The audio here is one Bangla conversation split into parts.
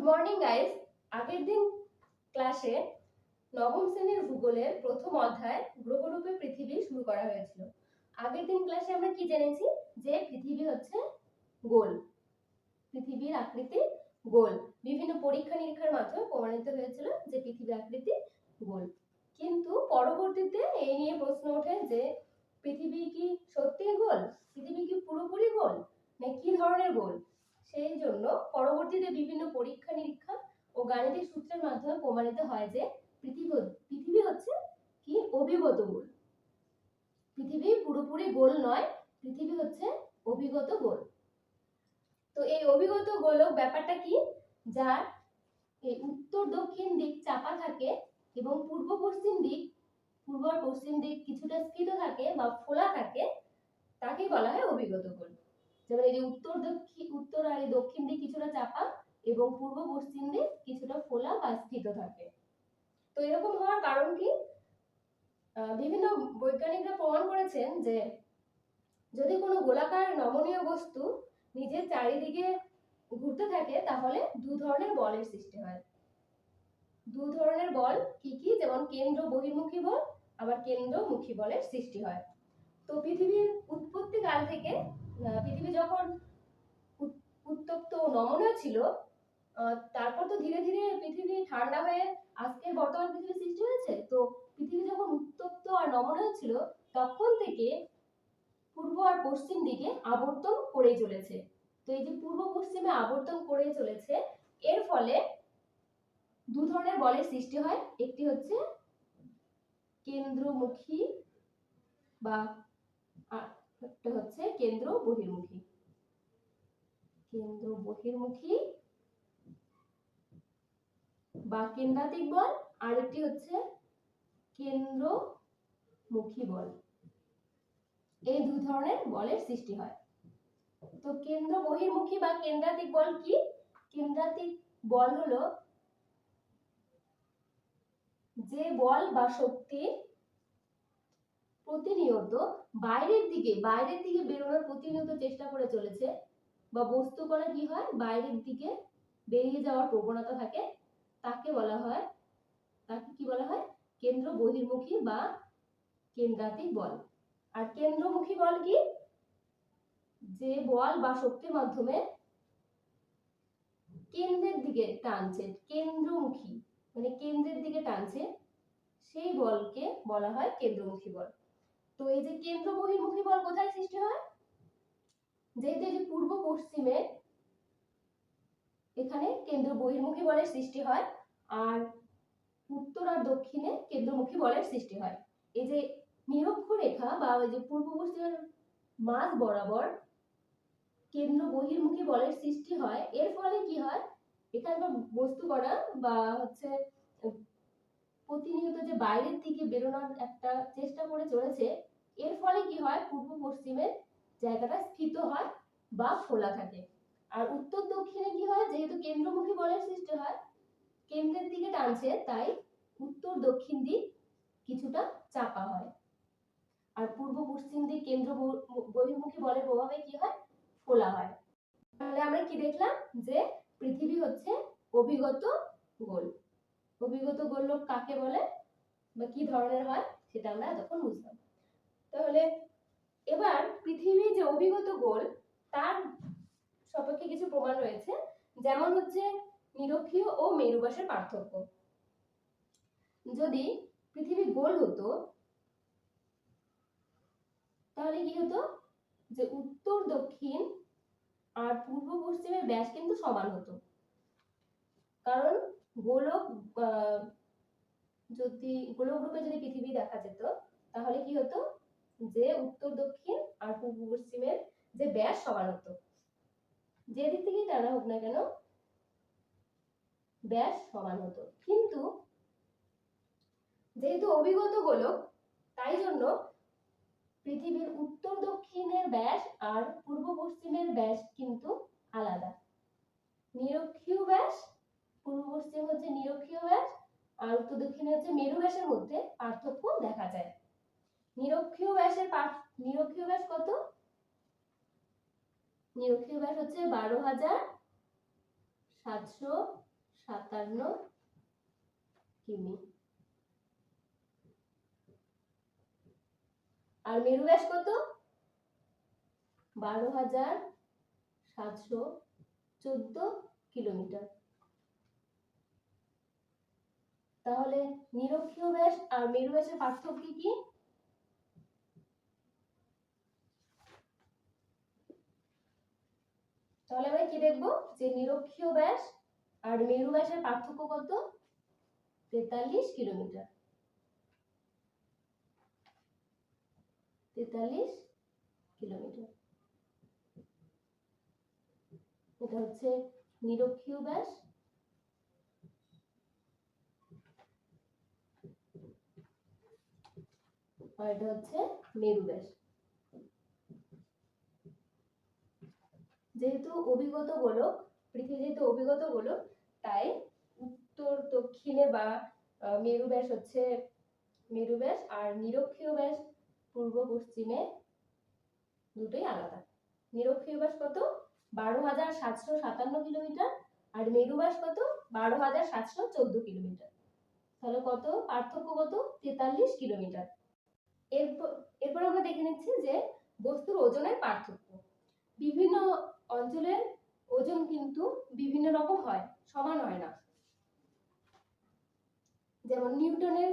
Good morning guys. আগের দিন ক্লাসে নবম শ্রেণীর ভূগোলের প্রথম অধ্যায় গ্রহরূপে পৃথিবী শুরু করা হয়েছিল। আগের দিন ক্লাসে আমরা কি জেনেছি যে পৃথিবী হচ্ছে গোল, পৃথিবীর আকৃতি গোল। বিভিন্ন পরীক্ষা নিরীক্ষার মাধ্যমে প্রমাণিত হয়েছিল যে পৃথিবীর আকৃতি গোল। কিন্তু পরবর্তীতে এই নিয়ে প্রশ্ন ওঠে যে পৃথিবী কি সত্যিই গোল, পৃথিবী কি পুরোপুরি গোল, না কি ধরনের গোল। সেই জন্য পরবর্তীতে বিভিন্ন পরীক্ষা নিরীক্ষা ও গাণিতিক সূত্রের মাধ্যমে প্রমাণিত হয় যে পৃথিবী হচ্ছে কি অভিগত গোল। পৃথিবী পুরোপুরি গোল নয়, পৃথিবী হচ্ছে অভিগত গোল। তো এই অভিগত গোলক ব্যাপারটা কি, যার এই উত্তর দক্ষিণ দিক চাপা থাকে এবং পূর্ব পশ্চিম দিক কিছুটা স্থিত থাকে বা ফোলা থাকে, তাকেই বলা হয় অভিগত গোল। যেমন এই যে উত্তর আর দক্ষিণ দিক কিছুটা চাপা এবং পূর্ব পশ্চিম দিক কিছুটা ফোলা বা স্থিত থাকে। তো এরকম হওয়ার কারণ কি, বিভিন্ন বৈজ্ঞানিকরা প্রমাণ করেছেন যে যদি কোনো গোলাকার নমনীয় বস্তু নিজের চারিদিকে ঘুরতে থাকে তাহলে দু ধরনের বলের সৃষ্টি হয়। দু ধরনের বল কি কি, যেমন কেন্দ্র বহির্মুখী বল আবার কেন্দ্রমুখী বলের সৃষ্টি হয়। তো পৃথিবীর উৎপত্তি কাল থেকে পৃথিবী যখন উত্তপ্ত ও নমনীয় ছিল, তারপর তো ধীরে ধীরে পৃথিবী ঠান্ডা হয়ে আজকের বর্তমান পৃথিবী সৃষ্টি হয়েছে। তো পৃথিবী যখন উত্তপ্ত আর নমনীয় ছিল তখন থেকে পূর্ব আর পশ্চিম দিকে আবর্তন করে চলেছে। তো এই যে পূর্ব পশ্চিমে আবর্তন করে চলেছে, এর ফলে দু ধরনের বলের সৃষ্টি হয়। একটি হচ্ছে কেন্দ্রমুখী বা একটা হচ্ছে কেন্দ্র বহির্মুখী বা কেন্দ্রাতিক বল, আর একটি হচ্ছে কেন্দ্রমুখী বল। এই দুই ধরনের বলের সৃষ্টি হয়। তো কেন্দ্র বহির্মুখী বা কেন্দ্রাতিক বল কি? কেন্দ্রাতিক বল হলো যে বল বা শক্তি প্রতিনিয়ত বাইরের দিকে বেরোনোর প্রতিনিয়ত চেষ্টা করে চলেছে, বা বস্তু কণা কি হয় বাইরের দিকে বেরিয়ে যাওয়ার প্রবণতা থাকে, তাকে কি বলা হয় কেন্দ্র বহির্মুখী বা কেন্দ্রাতিক বল। আর কেন্দ্রমুখী বল কি, যে বল বা শক্তির মাধ্যমে কেন্দ্রের দিকে টানছে, কেন্দ্রমুখী মানে কেন্দ্রের দিকে টানছে, সেই বলকে বলা হয় কেন্দ্রমুখী বল। তো এই যে কেন্দ্র বহির্মুখী বল কোথায় সৃষ্টি হয়, যেহেতু এই যে পূর্ব পশ্চিমে এখানে কেন্দ্র বহির্মুখী বলের সৃষ্টি হয়, আর উত্তর আর দক্ষিণে কেন্দ্রমুখী বলের সৃষ্টি হয়। এই যে নিরক্ষরেখা বা ওই যে পূর্ব পশ্চিমের মাঝ বরাবর কেন্দ্র বহির্মুখী বলের সৃষ্টি হয়। এর ফলে কি হয়, এখানকার বস্তু কণা বা হচ্ছে প্রতিনিয়ত যে বাইরের দিকে বেরোনোর একটা চেষ্টা করে চলেছে, এর ফলে কি হয় পূর্ব পশ্চিমের জায়গাটা স্থিত হয় বা ফোলা থাকে। আর উত্তর দক্ষিণে কি হয়, যেহেতু কেন্দ্রমুখী বলের সৃষ্টি হয়, কেন্দ্রের দিকে টানছে, তাই উত্তর দক্ষিণ দিক কিছুটা চাপা হয়। আর পূর্ব পশ্চিম দিক কেন্দ্র বহির্মুখী বলের প্রভাবে কি হয় ফোলা হয়। তাহলে আমরা কি দেখলাম যে পৃথিবী হচ্ছে অভিগত গোল। অভিগত গোলক কাকে বলে বা কি ধরনের হয় সেটা আমরা এতক্ষণ বুঝলাম। তাহলে এবার পৃথিবী যে অভিগত গোল তার সপক্ষে কিছু প্রমাণ রয়েছে, যেমন হচ্ছে নিরক্ষীয় ও মেরুবাসের পার্থক্য। যদি পৃথিবী গোল হতো তাহলে কি হতো, যে উত্তর দক্ষিণ আর পূর্ব পশ্চিমের ব্যাস কিন্তু সমান হতো। কারণ গোলক রূপে যদি পৃথিবী দেখা যেত তাহলে কি হতো, যে উত্তর দক্ষিণ আর পূর্ব পশ্চিমের যে ব্যাস সমান হতো, যে দিক থেকেই টানা হোক না কেন ব্যাস সমান হতো। কিন্তু যেহেতু অভিগত গোলক, তাই জন্য পৃথিবীর উত্তর দক্ষিণের ব্যাস আর পূর্ব পশ্চিমের ব্যাস কিন্তু আলাদা। নিরক্ষীয় ব্যাস, পূর্ব পশ্চিম হচ্ছে নিরক্ষীয় ব্যাস আর উত্তর দক্ষিণে হচ্ছে মেরু ব্যাসের মধ্যে পার্থক্য দেখা যায়। নিরক্ষীয় ব্যাস কত? নিরক্ষীয় ব্যাস হচ্ছে 12,700 57 কিমি। আর মেরু ব্যাস কত? 12,714 কিলোমিটার। তাহলে নিরক্ষীয় ব্যাস আর মেরু ব্যাসের পার্থক্য কি? তাহলে আমরা কি দেখব যে নিরক্ষীয় ব্যাস আর মেরু ব্যাসের পার্থক্য কত? 43 কিলোমিটার। 43 কিলোমিটার। এটা হচ্ছে নিরক্ষীয় ব্যাস আর এটা হচ্ছে মেরু ব্যাস। যেহেতু অভিগত গোলক, পৃথিবী যেহেতু অভিগত গোলক, তাই উত্তর দক্ষিণে বা মেরু ব্যাস হচ্ছে মেরু ব্যাস আর নিরক্ষীয় ব্যাস পূর্ব পশ্চিমে দুটোই আলাদা। নিরক্ষীয় ব্যাস কত? 12,757 কিলোমিটার আর মেরু ব্যাস কত? 12,714 কিলোমিটার। তাহলে কত পার্থক্য? কত? 43 কিলোমিটার। এরপর আমরা দেখে নিচ্ছি যে বস্তুর ওজনের পার্থক্য। বিভিন্ন অঞ্চলের ওজন কিন্তু বিভিন্ন রকম হয়, সমান হয় না। যেমন নিউটনের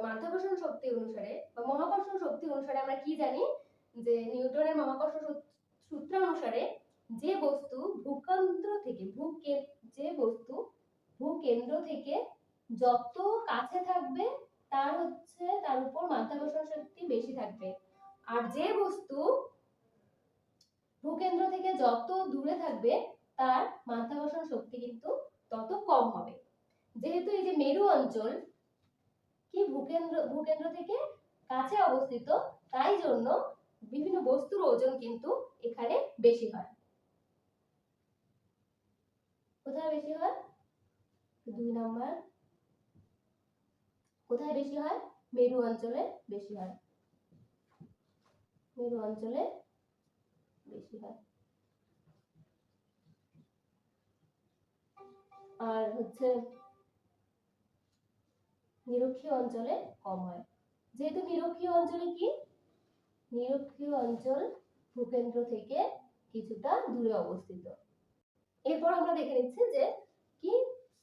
মাধ্যাকর্ষণ শক্তি অনুসারে বা মহাকর্ষণ শক্তি অনুসারে আমরা কি জানি যে নিউটনের মহাকর্ষণ সূত্র অনুসারে যে বস্তু ভূকেন্দ্র থেকে যত কাছে থাকবে তার উপর মাধ্যাকর্ষণ শক্তি বেশি থাকবে, আর যে বস্তু ভূকেন্দ্র থেকে যত দূরে থাকবে তার মাধ্যাকর্ষণ শক্তি কিন্তু তত কম হবে। যেহেতু এই যে মেরু অঞ্চল কি ভূকেন্দ্র থেকে কাছে অবস্থিত, তাই জন্য বিভিন্ন বস্তুর ওজন কিন্তু এখানে বেশি হয়। কোথায় বেশি হয়? 2 নাম্বার। কোথায় বেশি হয়? মেরু অঞ্চলে বেশি হয়। মেরু অঞ্চলে বেশি হয়। আর হচ্ছে নিরক্ষীয় অঞ্চলে কম হয়। যেহেতু নিরক্ষীয় অঞ্চলে কি? নিরক্ষীয় অঞ্চল ভূকেন্দ্র থেকে কিছুটা দূরে অবস্থিত। এরপর আমরা দেখে নিচ্ছি যে কি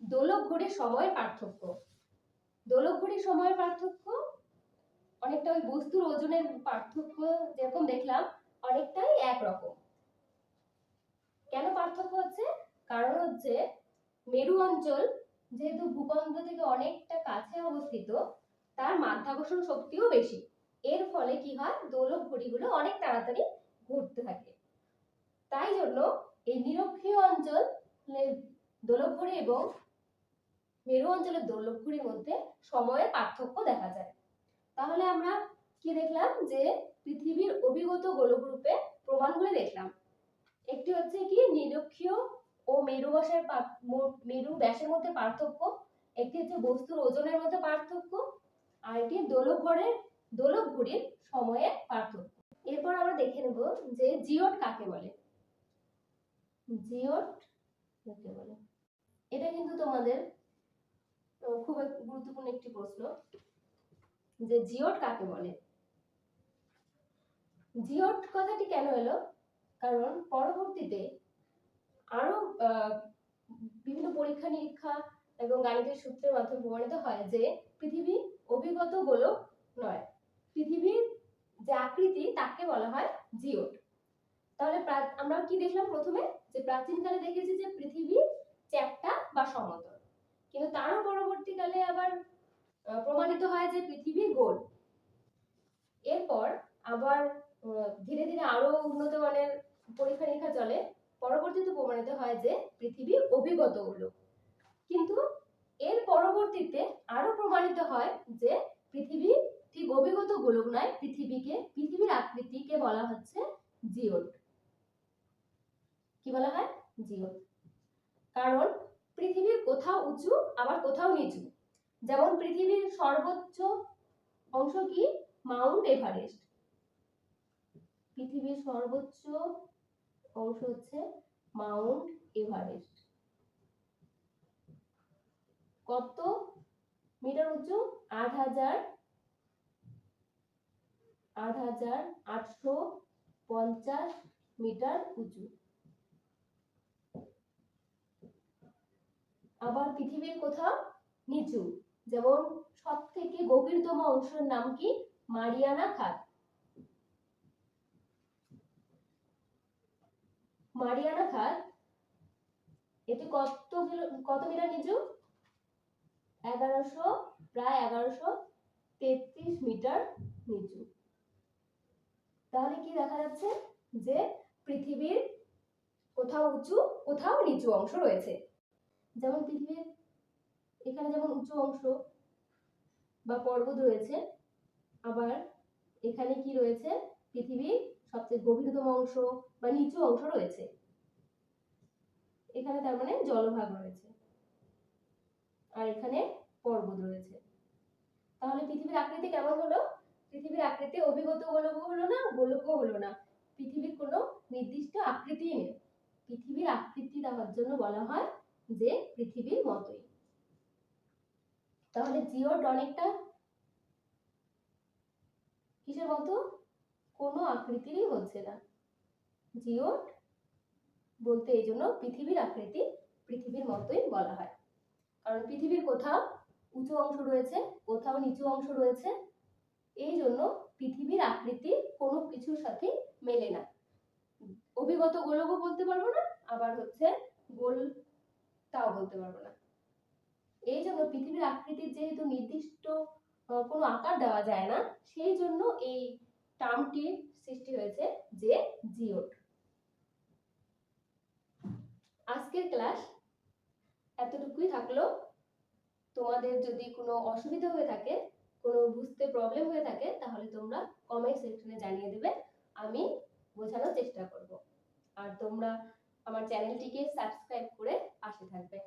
দোলক ঘড়ির সময়ের পার্থক্য। দোলক ঘড়ির সময়ের পার্থক্য অনেকটা ওই বস্তুর ওজনের পার্থক্য যেরকম দেখলাম অনেকটাই একরকম। কেন পার্থক্য হচ্ছে? কারণ হচ্ছে মেরু অঞ্চল যেহেতু ভূকেন্দ্র থেকে অনেকটা কাছে অবস্থিত, তার মাধ্যাকর্ষণ শক্তিও বেশি। এর ফলে কি হয়? দোলক ঘড়িগুলো অনেক তাড়াতাড়ি ঘুরতে থাকে। তাই জন্য এই নিরক্ষীয় অঞ্চল দোলক ঘড়ি এবং মেরু অঞ্চলের দোলক ঘড়ির মধ্যে সময়ের পার্থক্য দেখা যায়। তাহলে আমরা কি দেখলাম যে পৃথিবীর অভিগত গোলক রূপে প্রমাণগুলো দেখলাম। একটি হচ্ছে কি নিরক্ষীয় ও মেরু ব্যাসের মধ্যে পার্থক্য, একটি হচ্ছে বস্তুর ওজনের মধ্যে পার্থক্য, আর একটি দোলক ঘড়ির সময়ের পার্থক্য। এরপর আমরা দেখে নেব যে জিওট কাকে বলে। জিওট কাকে বলে? এটা কিন্তু তোমাদের খুব গুরুত্বপূর্ণ একটি প্রশ্ন যে জিওট কাকে বলে। জিওট কথাটি কেন এলো? কারণ পরবর্তীতে আরো বিভিন্ন পরীক্ষা নিরীক্ষা এবং গাণিতিক সূত্রের মাধ্যমে প্রমাণিত হয় যে পৃথিবী অভিগত গোলক নয়, পৃথিবীর যে আকৃতি তাকে বলা হয় জিওট। তাহলে আমরা কি দেখলাম? প্রথমে যে প্রাচীনকালে দেখেছি যে পৃথিবী চ্যাপ্টা বা সমতল, কিন্তু তারও পরবর্তীকালে আবার প্রমাণিত হয় যে পৃথিবী গোল। এরপর আবার ধীরে ধীরে আরো উন্নত মানের পরীক্ষা নিরীক্ষা চলে, পরবর্তীতে প্রমাণিত হয় যে পৃথিবী অভিগত গোলক। কিন্তু এর পরবর্তীতে আরো প্রমাণিত হয় যে পৃথিবী ঠিক অভিগত গোলক নয়, পৃথিবীর আকৃতিকে বলা হচ্ছে জিওট। কি বলা হয়? জিওট। কারণ পৃথিবীর কোথাও উঁচু আবার কোথাও নিচু। যেমন পৃথিবীর সর্বোচ্চ অংশ কি? Mount Everest. পৃথিবীর সর্বোচ্চ অংশ হচ্ছে মাউন্ট এভারেস্ট। কত মিটার উঁচু? 8,850 মিটার উঁচু। আবার পৃথিবীর কোথাও নিচু, যেমন সব থেকে গভীরতম অংশের নাম কি? মারিয়ানা খাত। মারিয়ানা খাত এটি কত মিটার নিচু? প্রায় 1133 মিটার নিচু। তাহলে কি দেখা যাচ্ছে যে পৃথিবীর কোথাও উঁচু কোথাও নিচু অংশ রয়েছে। যেমন পৃথিবীর এখানে যেমন উঁচু অংশ বা পর্বত রয়েছে, আবার এখানে কি রয়েছে? পৃথিবীর সবচেয়ে গভীরতম অংশ বা নিচু অংশ রয়েছে। এখানে তার মানে জলভাগ রয়েছে, আর এখানে পর্বত রয়েছে। তাহলে পৃথিবীর আকৃতি কেমন হলো? পৃথিবীর আকৃতি অভিগত গোলক হলো না, গোলকও হলো না, পৃথিবীর কোনো নির্দিষ্ট আকৃতি নেই। পৃথিবীর আকৃতি দেওয়ার জন্য বলা হয় যে পৃথিবীর মতোই। তাহলে জিওড অনেকটা কিসের মতো? কোনো আকৃতিরই হচ্ছে না। জিওড বলতে এই জন্য পৃথিবীর আকৃতি পৃথিবীর মতোই বলা হয়, কারণ পৃথিবীর কোথাও উঁচু অংশ রয়েছে, কোথাও নিচু অংশ রয়েছে, এই জন্য পৃথিবীর আকৃতি কোনো কিছুর সাথে মেলে না। অভিগত গোলকও বলতে পারবো না, আবার হচ্ছে গোল তাও বলতে পারবো না। এই জন্য পৃথিবীর আকৃতির যেহেতু নির্দিষ্ট কোনো আকার দেওয়া যায় না, সেই জন্য এই টার্মটির সৃষ্টি হয়েছে যে জিওড। আজকের ক্লাস এতটুকুই থাকলো। তোমাদের যদি কোনো অসুবিধা হয়ে থাকে, কোনো বুঝতে প্রবলেম হয়ে থাকে, তাহলে তোমরা কমেন্ট সেকশনে জানিয়ে দেবে, আমি বোঝানোর চেষ্টা করব। আর তোমরা আমার চ্যানেলটিকে সাবস্ক্রাইব করে পাশে থাকবে।